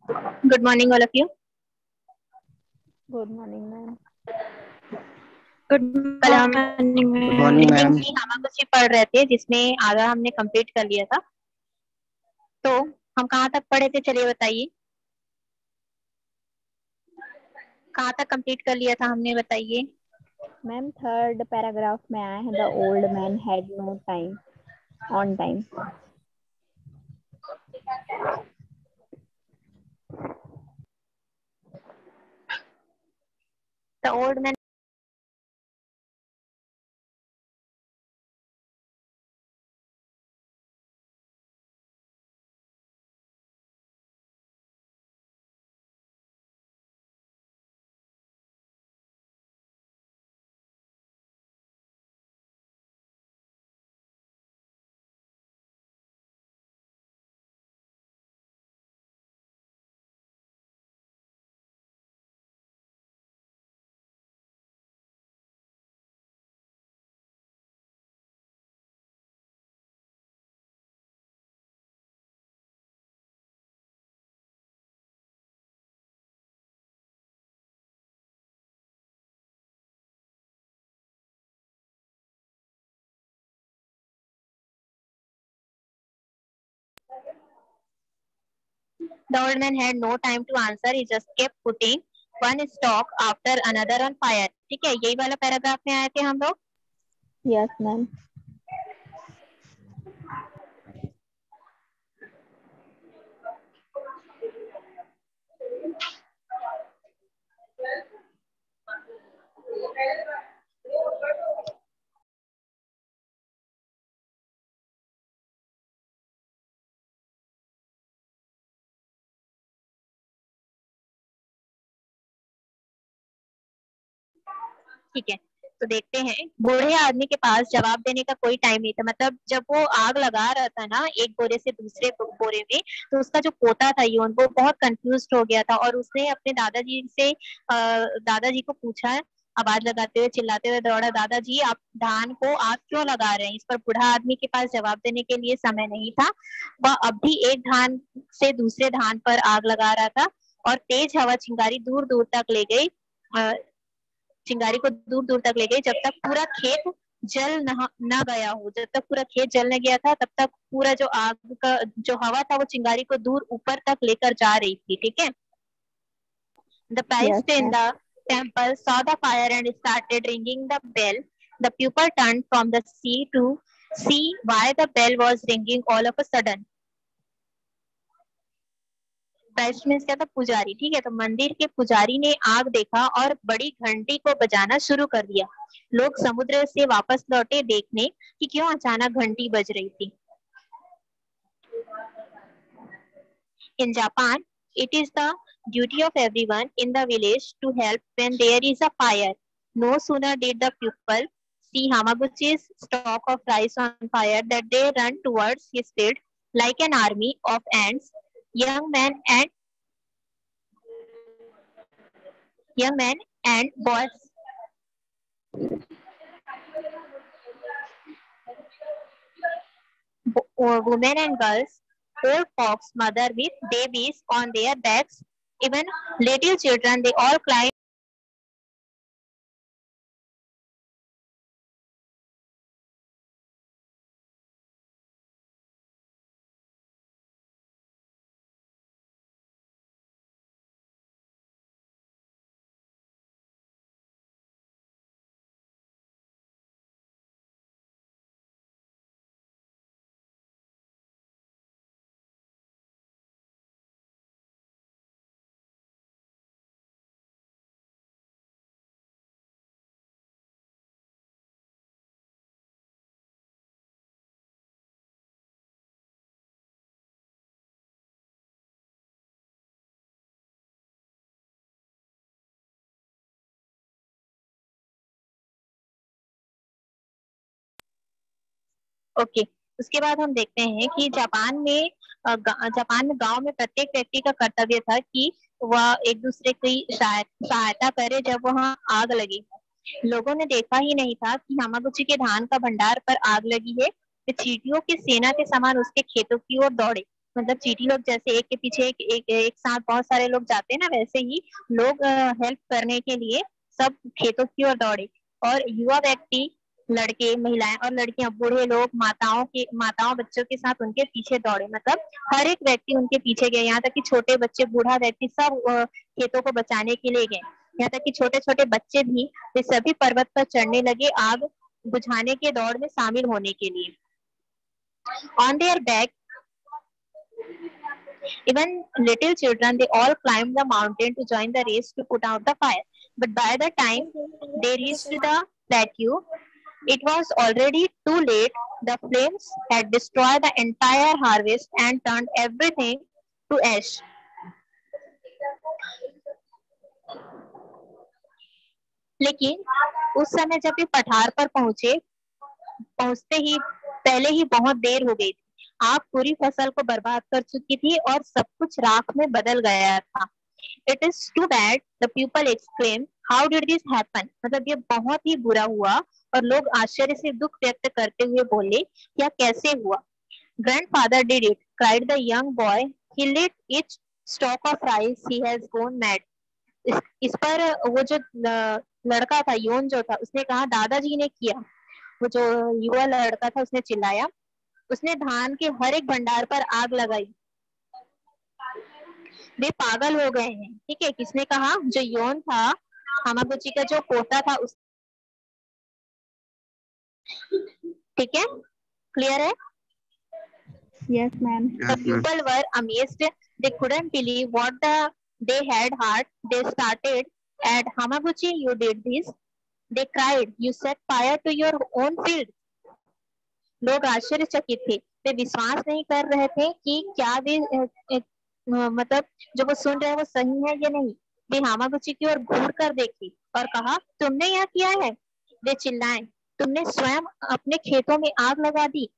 Good morning, all of you. Good morning ma'am. Good कल हम morning good ma'am. Morning reading ma'am. की हामागुची पढ़ रहे थे, जिसमें आधा हमने कंप्लीट कर लिया था। तो हम कहाँ तक पढ़े थे, चलिए बताइए। कहाँ तक कंप्लीट कर लिया था हमने, बताइए। मैम थर्ड पैराग्राफ में आए हैं, the old man had no time on time. The old man The old man had no time to answer. He just kept putting one stalk after another on fire. ठीक है, यही वाला paragraph में आए थे हम लोग। Yes ma'am. ठीक है, तो देखते हैं। बूढ़े आदमी के पास जवाब देने का कोई टाइम नहीं था। मतलब जब वो आग लगा रहा था ना, एक बोरे से दूसरे बोरे में, तो उसका जो पोता था योन, वो बहुत कंफ्यूज हो गया था। और उसने अपने दादाजी से दादाजी को पूछा, आवाज लगाते हुए, चिल्लाते हुए दौड़ा, दादाजी आप धान को आग क्यों लगा रहे हैं? इस पर बूढ़ा आदमी के पास जवाब देने के लिए समय नहीं था। वह अब भी एक धान से दूसरे धान पर आग लगा रहा था, और तेज हवा चिंगारी दूर दूर तक ले गई। चिंगारी को दूर दूर तक ले गई, जब तक पूरा खेत जल न गया हो। जब तक पूरा खेत जल न गया था, तब तक पूरा जो आग का जो हवा था, वो चिंगारी को दूर ऊपर तक लेकर जा रही थी। ठीक है। The priest in the temple saw the fire and started ringing the bell. The pupil turned from the sea to see why the bell was ringing all of a sudden. Priest means क्या था? पुजारी। ठीक है, तो मंदिर के पुजारी ने आग देखा और बड़ी घंटी को बजाना शुरू कर दिया। लोग समुद्र से वापस लौटे देखने कि क्यों अचानक घंटी बज रही थी। In Japan, it is the duty of everyone in the village to help when there is a fire. No sooner did the pupil see Hamaguchi's stalk of rice on fire that they run towards his field like an army of ants. Young men and young men and boys, women and girls, old folks, mother with babies on their backs, even little children, they all climbed. Okay, उसके बाद हम देखते हैं कि Japan में गांव में प्रत्येक व्यक्ति का कर्तव्य था कि वह एक दूसरे की सहायता करे जब वहां आग लगी। लोगों ने देखा ही नहीं था कि हामागुची के धान का भंडार पर आग लगी है। वे चींटियों की सेना के समान उसके खेतों की ओर दौड़े। मतलब चींटी लोग जैसे एक के पीछे एक साथ बहुत सारे लोग जाते हैं ना, वैसे ही लोग हेल्प करने के लिए सब खेतों की ओर दौड़े। और युवा व्यक्ति, लड़के, महिलाएं और लड़कियां, बूढ़े लोग, माताओं बच्चों के साथ उनके पीछे दौड़े। मतलब हर एक व्यक्ति उनके पीछे गए, यहाँ तक कि छोटे बच्चे, बूढ़ा व्यक्ति, सब खेतों को बचाने के लिए गए। यहाँ तक कि छोटे छोटे बच्चे भी, वे सभी पर्वत पर चढ़ने लगे आग बुझाने के दौड़ में शामिल होने के लिए। On their back, even little children, they all climbed the mountain to join the race to put out the fire. But by the time they reached the plateau, it was already too late. The flames had destroyed the entire harvest and turned everything to ash. लेकिन उस समय जब ये पठार पर पहुंचते ही पहले ही बहुत देर हो गई थी। आग पूरी फसल को बर्बाद कर चुकी थी और सब कुछ राख में बदल गया था। It is too bad, the people exclaimed. How did this happen? मतलब ये बहुत ही बुरा हुआ, और लोग आश्चर्य से दुख व्यक्त करते हुए बोले, क्या कैसे हुआ? Grandfather did it, cried the young boy. He lit each stalk of rice. He has gone mad. इस पर वो जो लड़का था, योन जो था, उसने कहा दादाजी ने किया। वो जो युवा लड़का था उसने चिल्लाया, उसने धान के हर एक भंडार पर आग लगाई। वे पागल हो गए हैं। ठीक है, किसने कहा? जो योन था, हामागुची का जो पोता था उस। ठीक है, क्लियर है? Yes, ma'am. The people were amazed. They couldn't believe what they had heard. They started at Hamaguchi, you did this. They cried, you set fire to your own field. लोग आश्चर्यचकित थे। वे विश्वास नहीं कर रहे थे कि क्या वे मतलब जो वो सुन रहे हैं वो सही है या नहीं। वे हामागुची की ओर घूर कर देखी और कहा, तुमने यह किया है? वे चिल्लाए, तुमने स्वयं अपने खेतों में आग लगा दी।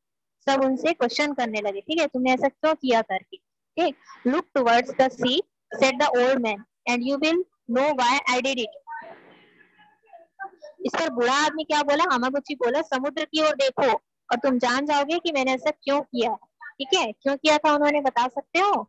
सब उनसे क्वेश्चन करने लगे, ठीक है, तुमने ऐसा क्यों किया करके। ठीक, look towards the sea, said the old man, and you will know why I did it. इस पर बूढ़ा आदमी क्या बोला? हामागुची बोला, समुद्र की ओर देखो और तुम जान जाओगे कि मैंने ऐसा क्यों किया। ठीक है, क्यों किया था उन्होंने, बता सकते हो?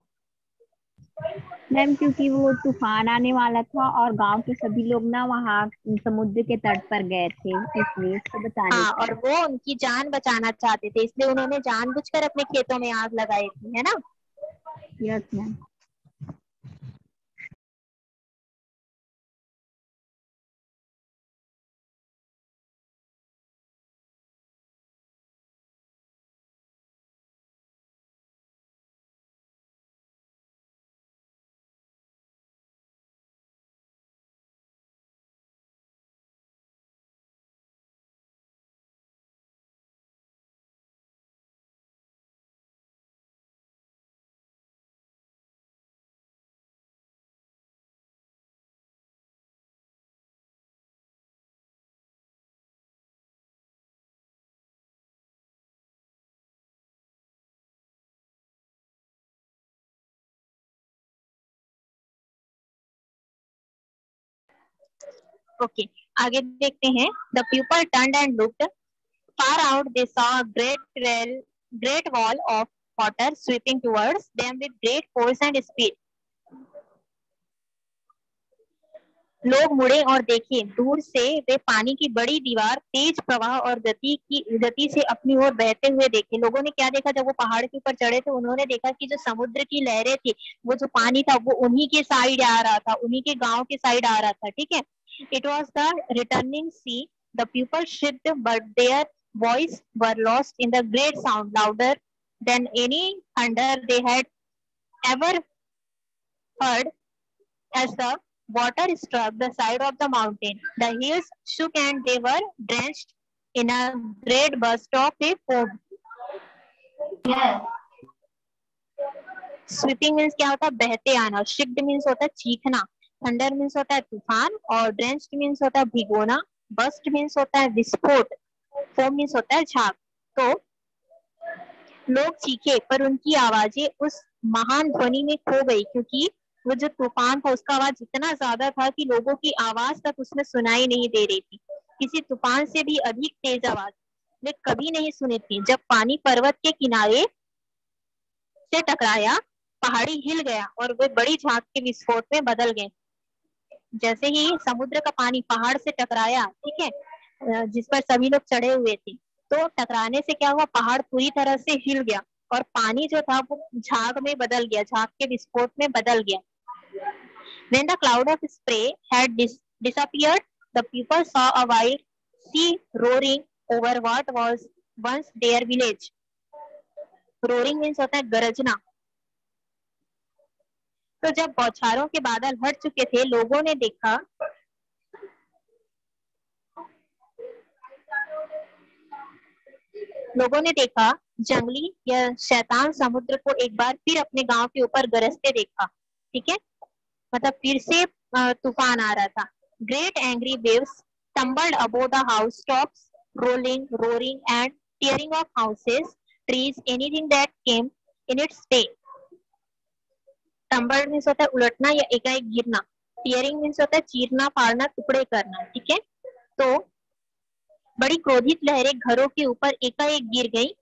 मैम क्योंकि वो तूफान आने वाला था और गांव के सभी लोग ना वहाँ समुद्र के तट पर गए थे, इसलिए उसको बचाने हाँ, के और लिए। वो उनकी जान बचाना चाहते थे, इसलिए उन्होंने जानबूझकर अपने खेतों में आग लगाई थी, है ना? Yes ma'am. ओके, आगे देखते हैं। The people turned and looked far out. They saw a great wall of water sweeping towards them with great force and speed. लोग मुड़े और देखे, दूर से वे पानी की बड़ी दीवार तेज प्रवाह और गति से अपनी ओर बहते हुए देखे। लोगों ने क्या देखा? जब वो पहाड़ के ऊपर चढ़े थे, उन्होंने देखा कि जो समुद्र की लहरें थी, वो जो पानी था वो उन्हीं के साइड आ रहा था, उन्हीं के गांव के साइड आ रहा था। ठीक है, it was the returning sea. The people shift but their voice were lost in the great sound, louder than any thunder they had ever heard. As the water struck the side of the mountain, the hills shook and they were drenched in a great burst of foam. Sweeping means क्या होता है? बहते आना। शिक्ड means होता है चीखना। Thunder means होता है तूफान, और ड्रेंच्ड मीन्स होता है भिगोना। बस्ट मीन्स होता है विस्फोट। फोम मीन्स होता है झाग। तो लोग चीखे, पर उनकी आवाजें उस महान ध्वनि में खो गई, क्योंकि वो जो तूफान था उसका आवाज इतना ज्यादा था कि लोगों की आवाज तक उसमें सुनाई नहीं दे रही थी। किसी तूफान से भी अधिक तेज आवाज वे कभी नहीं सुनी थी। जब पानी पर्वत के किनारे से टकराया, पहाड़ी हिल गया और वे बड़ी झाग के विस्फोट में बदल गए। जैसे ही समुद्र का पानी पहाड़ से टकराया, ठीक है, जिस पर सभी लोग चढ़े हुए थे, तो टकराने से क्या हुआ, पहाड़ पूरी तरह से हिल गया और पानी जो था वो झाग में बदल गया, झाग के विस्फोट में बदल गया। When the cloud of spray had disappeared, the people saw a wild sea roaring over what was once their village. Roaring means होता है गरजना। तो जब बौछारों के बादल हट चुके थे, लोगों ने देखा जंगली या शैतान समुद्र को एक बार फिर अपने गांव के ऊपर गरजते देखा। ठीक है, मतलब फिर से तूफान आ रहा था। Great angry waves tumbled above the housetops, rolling, roaring and tearing off houses, trees, anything that came in its way. Tumbled means होता है उलटना या एकाएक गिरना। टीयरिंग मीन्स होता है चीरना, फाड़ना, टुकड़े करना। ठीक है, तो बड़ी क्रोधित लहरें घरों के ऊपर एकाएक गिर गई,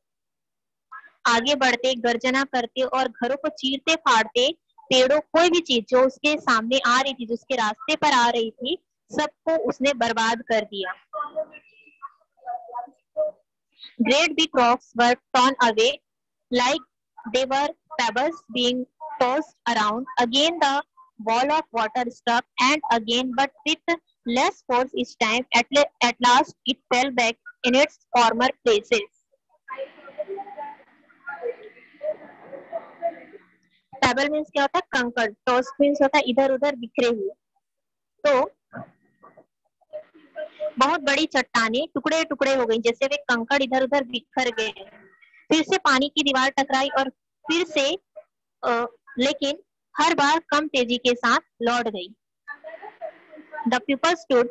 आगे बढ़ते, गर्जना करते और घरों को चीरते फाड़ते, पेड़ों, कोई भी चीज जो उसके सामने आ रही थी, जो उसके रास्ते पर आ रही थी, सबको उसने बर्बाद कर दिया। Great big rocks were torn away like they were pebbles being tossed around. Again the wall of water struck and again, but with less force each time. At last it fell back in its former places. Payable means क्या होता है, कंकड़। Toss means होता है इधर उधर बिखरे हुए। तो बहुत बड़ी चट्टानें टुकड़े टुकड़े हो गई, जैसे वे कंकड़ इधर उधर बिखर गए। फिर से पानी की दीवार टकराई और फिर से लेकिन हर बार कम तेजी के साथ लौट गई। The people stood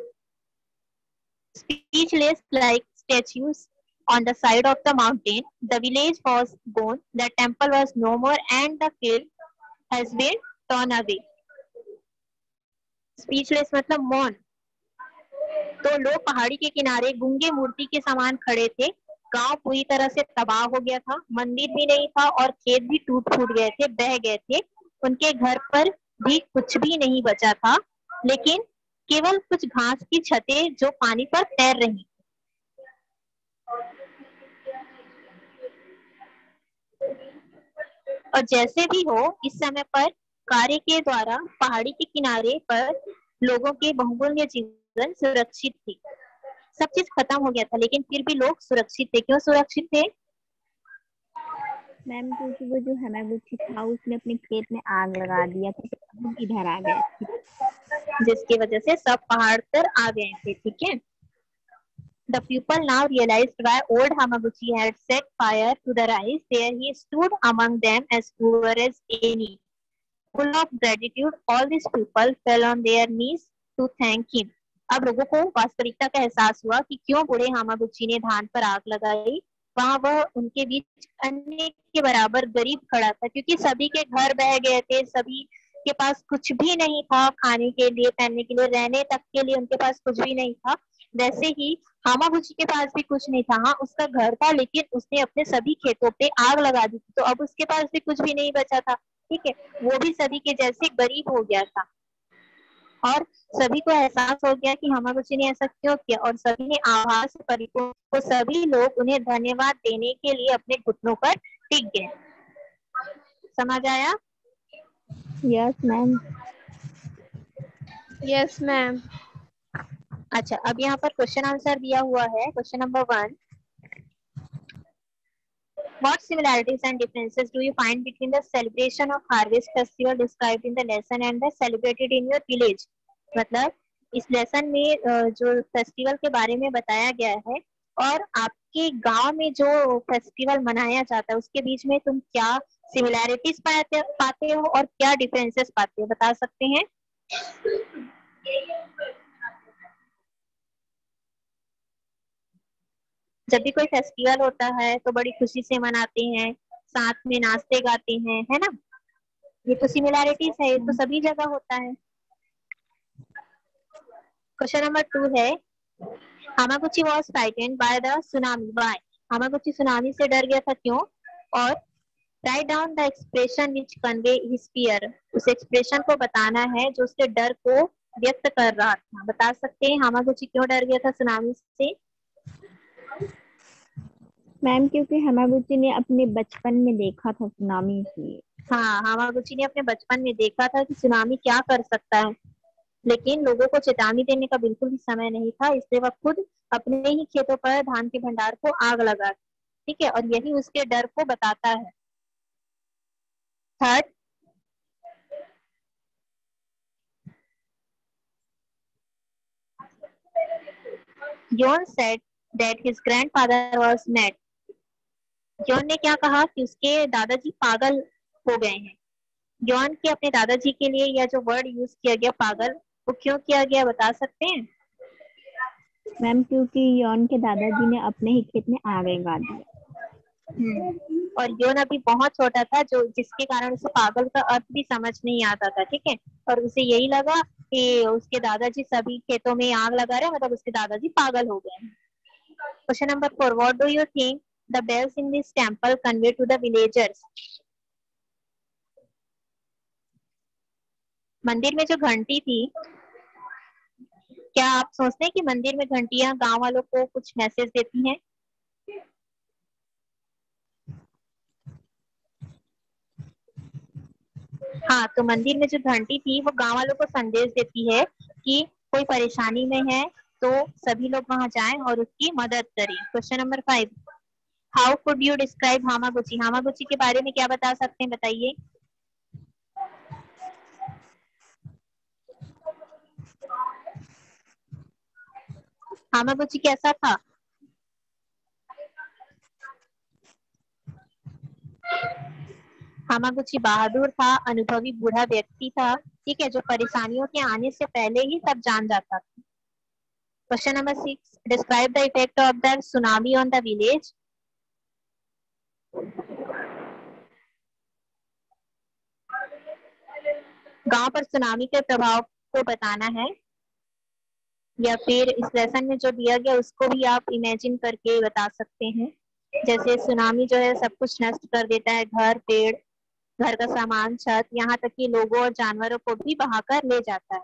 speechless like statues on the side of the mountain. The village was gone, the temple was no more, and the field has been torn away. Speechless मतलब मौन। तो लोग पहाड़ी के किनारे गूंगे मूर्ति के समान खड़े थे। गांव पूरी तरह से तबाह हो गया था, मंदिर भी नहीं था और खेत भी टूट फूट गए थे, बह गए थे। उनके घर पर भी कुछ भी नहीं बचा था, लेकिन केवल कुछ घास की छतें जो पानी पर तैर रही। और जैसे भी हो, इस समय पर कार्य के द्वारा पहाड़ी के किनारे पर लोगों के बहुमूल्य जीवन सुरक्षित थी। सब चीज खत्म हो गया था, लेकिन फिर भी लोग सुरक्षित थे। क्यों सुरक्षित थे? मैम क्योंकि वो जो हमागुची था उसने अपने खेत में आग लगा दिया था, तो सब इधर आ गए थे, जिसकी वजह से सब पहाड़ पर आ गए थे। ठीक है, The people now realized why old Hamaguchi had set fire to the rice. There he stood among them as poor as any. Full of gratitude, all these people fell on their knees to thank him. अब लोगों को वास्तविकता का एहसास हुआ कि क्यों बूढ़े हामागुची ने धान पर आग लगाई। वहां वह उनके बीच अन्य के बराबर गरीब खड़ा था, क्योंकि सभी के घर बह गए थे, सभी के पास कुछ भी नहीं था, खाने के लिए, पहनने के लिए, रहने तक के लिए उनके पास कुछ भी नहीं था। वैसे ही हामागुची के पास भी कुछ नहीं था। हाँ, उसका घर था, लेकिन उसने अपने सभी खेतों पे आग लगा दी थी, तो अब उसके पास भी कुछ भी नहीं बचा था। ठीक है, वो भी सभी के जैसे गरीब हो गया था और सभी को एहसास हो गया कि हामागुची ने ऐसा क्यों किया, और सभी ने आभार से परिपूर्ण, तो सभी लोग उन्हें धन्यवाद देने के लिए अपने घुटनों पर टिक गए। समझ आया? Yes ma'am. Yes ma'am. अच्छा, अब यहाँ पर क्वेश्चन आंसर दिया हुआ है। Question number 1, What similarities and differences do you find between the celebration of harvest festival described in the lesson and the celebrated in your village? मतलब इस lesson में जो फेस्टिवल के बारे में बताया गया है और आपके गांव में जो फेस्टिवल मनाया जाता है उसके बीच में तुम क्या सिमिलैरिटीज पाते हो और क्या डिफरेंसेस पाते हो, बता सकते हैं? जब भी कोई फेस्टिवल होता है तो बड़ी खुशी से मनाते हैं, साथ में नाचते गाते हैं, है ना? ये तो सिमिलैरिटीज है, ये तो सभी जगह होता है। क्वेश्चन नंबर 2 है, Hamaguchi was frightened by the tsunami. Why? Hamaguchi tsunami से डर गया था, क्यों? और write down the expression which convey his fear. उस एक्सप्रेशन को बताना है जो उसके डर को व्यक्त कर रहा था। बता सकते हैं हामागुची क्यों डर गया था सुनामी से? मैम क्योंकि हमागुची ने अपने बचपन में देखा था सुनामी, इसलिए। हाँ, हामागुची ने अपने बचपन में देखा था कि सुनामी क्या कर सकता है, लेकिन लोगों को चेतावनी देने का बिल्कुल भी समय नहीं था, इसलिए वह खुद अपने ही खेतों पर धान के भंडार को आग लगा। ठीक है, और यही उसके डर को बताता है। Third, John said that his grandfather was mad. John ने क्या कहा कि उसके दादाजी पागल हो गए हैं। जॉन के अपने दादाजी के लिए यह जो वर्ड यूज किया गया पागल, वो क्यों किया गया बता सकते हैं? मैम क्योंकि यौन के दादाजी ने अपने ही खेत में आग लगा दिया। और यौन अभी बहुत छोटा था, जो जिसके कारण उसे पागल का अर्थ भी समझ नहीं आता था। ठीक है, और उसे यही लगा कि उसके दादाजी सभी खेतों में आग लगा रहे हैं, मतलब उसके दादाजी पागल हो गए। Question number 4, what do you think the bells in this temple convey to the villagers? मंदिर में जो घंटी थी, क्या आप सोचते हैं कि मंदिर में घंटियां गांव वालों को कुछ मैसेज देती हैं? हाँ, तो मंदिर में जो घंटी थी वो गांव वालों को संदेश देती है कि कोई परेशानी में है तो सभी लोग वहां जाएं और उसकी मदद करें। Question number 5, how could you describe Hamaguchi? Hamaguchi के बारे में क्या बता सकते हैं, बताइए। हामागुची कैसा था? हामागुची बहादुर था, अनुभवी बूढ़ा व्यक्ति था। ठीक है, जो परेशानियों के आने से पहले ही सब जान जाता था। Question number 6, describe the effect of the tsunami on the village. गांव पर सुनामी के प्रभाव को बताना है, या फिर इस लेसन में जो दिया गया उसको भी आप इमेजिन करके बता सकते हैं। जैसे सुनामी जो है सब कुछ नष्ट कर देता है, घर, पेड़, घर का सामान, छत, यहाँ तक कि लोगों और जानवरों को भी बहाकर ले जाता है।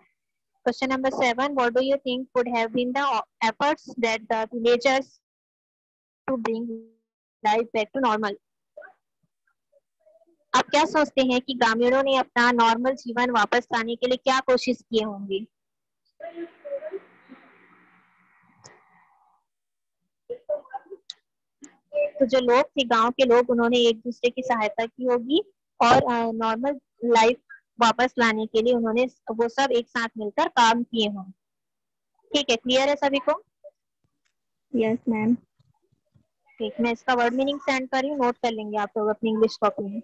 Question number 7, what do you think would have been the efforts that the villagers to bring life back to normal? आप क्या सोचते हैं कि ग्रामीणों ने अपना नॉर्मल जीवन वापस लाने के लिए क्या कोशिश किए होंगे? तो जो लोग थे, गांव के लोग, उन्होंने एक दूसरे की सहायता की होगी और नॉर्मल लाइफ वापस लाने के लिए उन्होंने वो सब एक साथ मिलकर काम किए होंगे। ठीक है, क्लियर है सभी को? Yes ma'am. ठीक, मैं इसका वर्ड मीनिंग सेंड कर रही हूँ, नोट कर लेंगे आप लोग अपनी इंग्लिश कॉपी में।